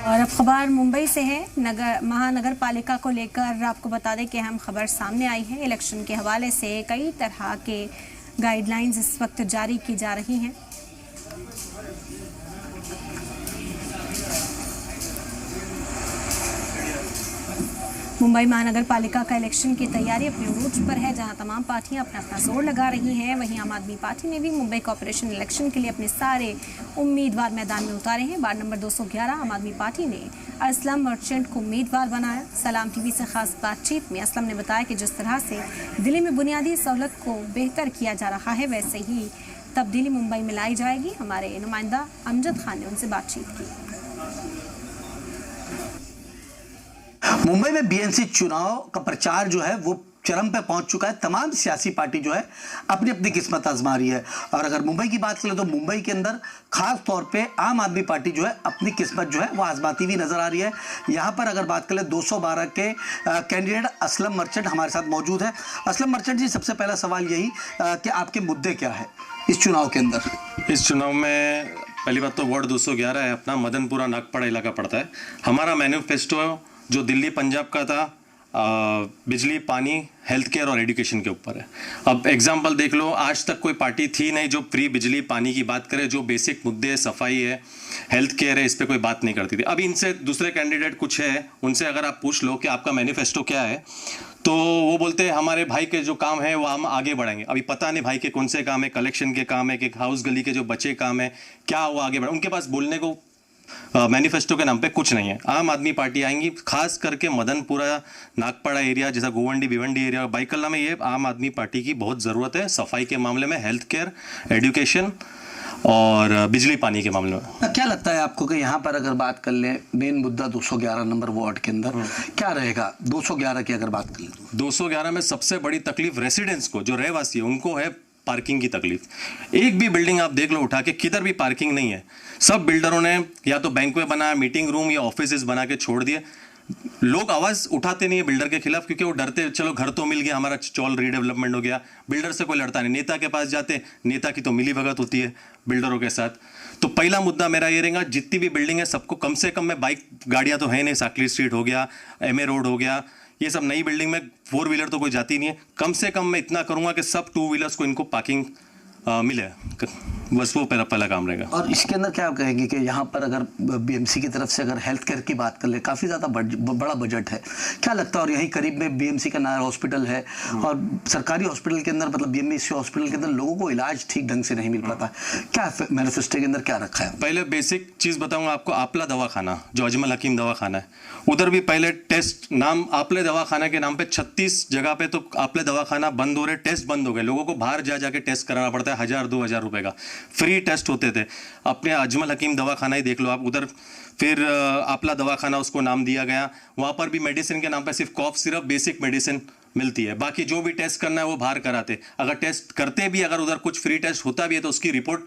और अब खबर मुंबई से है। महानगर पालिका को लेकर आपको बता दें कि अहम खबर सामने आई है। इलेक्शन के हवाले से कई तरह के गाइडलाइंस इस वक्त जारी की जा रही हैं। मुंबई महानगर पालिका का इलेक्शन की तैयारी अपने उरूज पर है, जहां तमाम पार्टियां अपना अपना जोर लगा रही हैं। वहीं आम आदमी पार्टी ने भी मुंबई कॉर्पोरेशन इलेक्शन के लिए अपने सारे उम्मीदवार मैदान में उतारे हैं। वार्ड नंबर 211 आम आदमी पार्टी ने असलम मर्चेंट को उम्मीदवार बनाया। सलाम टीवी से खास बातचीत में असलम ने बताया कि जिस तरह से दिल्ली में बुनियादी सहूलत को बेहतर किया जा रहा है, वैसे ही तब्दीली मुंबई में लाई जाएगी। हमारे नुमाइंदा अमजद खान ने उनसे बातचीत की। मुंबई में बीएमसी चुनाव का प्रचार जो है वो चरम पे पहुंच चुका है। तमाम सियासी पार्टी जो है अपनी अपनी किस्मत आजमा रही है। और अगर मुंबई की बात करें तो मुंबई के अंदर खास तौर पे आम आदमी पार्टी जो है अपनी किस्मत जो है वो आजमाती हुई नजर आ रही है। यहाँ पर अगर बात करें 212 के कैंडिडेट असलम मर्चेंट हमारे साथ मौजूद है। असलम मर्चेंट जी, सबसे पहला सवाल यही कि आपके मुद्दे क्या है इस चुनाव के अंदर? इस चुनाव में पहली बात तो वार्ड 211 है, अपना मदनपुरा नागपाड़ा इलाका पड़ता है। हमारा मैनिफेस्टो जो दिल्ली पंजाब का था, बिजली, पानी, हेल्थ केयर और एजुकेशन के ऊपर है। अब एग्जाम्पल देख लो, आज तक कोई पार्टी थी नहीं जो फ्री बिजली पानी की बात करे। जो बेसिक मुद्दे है, सफाई है, हेल्थ केयर है, इस पर कोई बात नहीं करती थी। अब इनसे दूसरे कैंडिडेट कुछ है, उनसे अगर आप पूछ लो कि आपका मैनिफेस्टो क्या है, तो वो बोलते हैं हमारे भाई के जो काम है वो हम आगे बढ़ाएंगे। अभी पता नहीं भाई के कौन से काम है, कलेक्शन के काम है कि हाउस गली के जो बचे काम है, क्या वो आगे बढ़े। उनके पास बोलने को मैनिफेस्टो के नाम पे कुछ नहीं है। आम आदमी पार्टी आएंगी, खास करके मदनपुरा नागपाड़ा एरिया जैसा गोवंडी भिवंडी एरिया बाइकल्ला में, ये आम आदमी पार्टी की बहुत ज़रूरत है सफाई के मामले में, हेल्थ केयर, एजुकेशन और बिजली पानी के मामले में। क्या लगता है आपको कि यहाँ पर अगर बात कर लें मेन मुद्दा 211 नंबर वार्ड के अंदर क्या रहेगा? 211 की अगर बात कर लें, 211 में सबसे बड़ी तकलीफ रेसिडेंट्स को, जो रहवासी है उनको है पार्किंग की तकलीफ। एक भी बिल्डिंग आप देख लो उठा के, किधर भी पार्किंग नहीं है। सब बिल्डरों ने या तो बैंक में बनाया, मीटिंग रूम या ऑफिसेज बना के छोड़ दिए। लोग आवाज उठाते नहीं है बिल्डर के खिलाफ, क्योंकि वो डरते, चलो घर तो मिल गया, हमारा चौल रीडेवलपमेंट हो गया, बिल्डर से कोई लड़ता नहीं। नेता के पास जाते, नेता की तो मिली भगत होती है बिल्डरों के साथ। तो पहला मुद्दा मेरा ये रहेगा, जितनी भी बिल्डिंग है सबको कम से कम में, बाइक गाड़ियां तो है नहीं, साकली स्ट्रीट हो गया, MA रोड हो गया, ये सब नई बिल्डिंग में 4 व्हीलर तो कोई जाती नहीं है। कम से कम मैं इतना करूंगा कि सब 2 व्हीलर्स को इनको पार्किंग मिले, बस वो पहला काम रहेगा। और इसके अंदर क्या आप कहेंगे कि यहाँ पर अगर बीएमसी की तरफ से अगर हेल्थ केयर की बात कर ले, काफ़ी ज़्यादा बड़ा बजट है, क्या लगता है? और यहीं करीब में बीएमसी का नायर हॉस्पिटल है, और सरकारी हॉस्पिटल के अंदर, मतलब बीएमसी हॉस्पिटल के अंदर लोगों को इलाज ठीक ढंग से नहीं मिल पाता। क्या मैनिफेस्टो के अंदर क्या रखा है? पहले बेसिक चीज़ बताऊंगा आपको, आपला दवाखाना जो अजमल हकीम दवाखाना है, उधर भी पहले टेस्ट, नाम आपले दवाखाना के नाम पे 36 जगह पे तो आपले दवाखाना बंद हो रहे, टेस्ट बंद हो गए। लोगों को बाहर जा जाके टेस्ट कराना पड़ता है, 1000-2000 रुपए का फ्री टेस्ट होते थे। अपने अजमल हकीम दवाखाना ही देख लो आप, उधर फिर आपला दवाखाना उसको नाम दिया गया। वहाँ पर भी मेडिसिन के नाम पे सिर्फ कॉफ सिरप, बेसिक मेडिसिन मिलती है, बाकी जो भी टेस्ट करना है वो बाहर कराते। अगर टेस्ट करते भी, अगर उधर कुछ फ्री टेस्ट होता भी है तो उसकी रिपोर्ट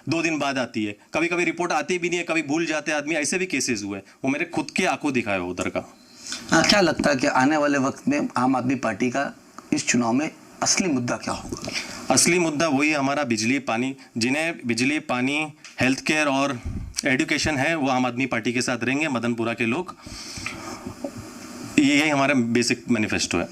2 दिन बाद आती है। कभी कभी रिपोर्ट आती भी नहीं है, कभी भूल जाते आदमी, ऐसे भी केसेस हुए। वो मेरे खुद के आंखों दिखाया उधर का। क्या लगता है कि आने वाले वक्त में आम आदमी पार्टी का इस चुनाव में असली मुद्दा क्या होगा? असली मुद्दा वही हमारा बिजली पानी, जिन्हें बिजली पानी, हेल्थ केयर और एजुकेशन है, वो आम आदमी पार्टी के साथ रहेंगे, मदनपुरा के लोग। यही हमारा बेसिक मैनिफेस्टो है।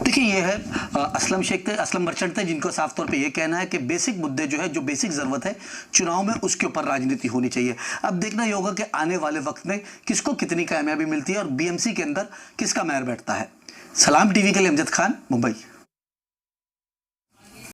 देखिए, ये है असलम मर्चेंट थे, जिनको साफ तौर पे ये कहना है कि बेसिक मुद्दे जो है, जो बेसिक ज़रूरत है चुनाव में, उसके ऊपर राजनीति होनी चाहिए। अब देखना ये होगा कि आने वाले वक्त में किसको कितनी कामयाबी मिलती है और बीएमसी के अंदर किसका मेयर बैठता है। सलाम टीवी के लिए अमजद खान, मुंबई।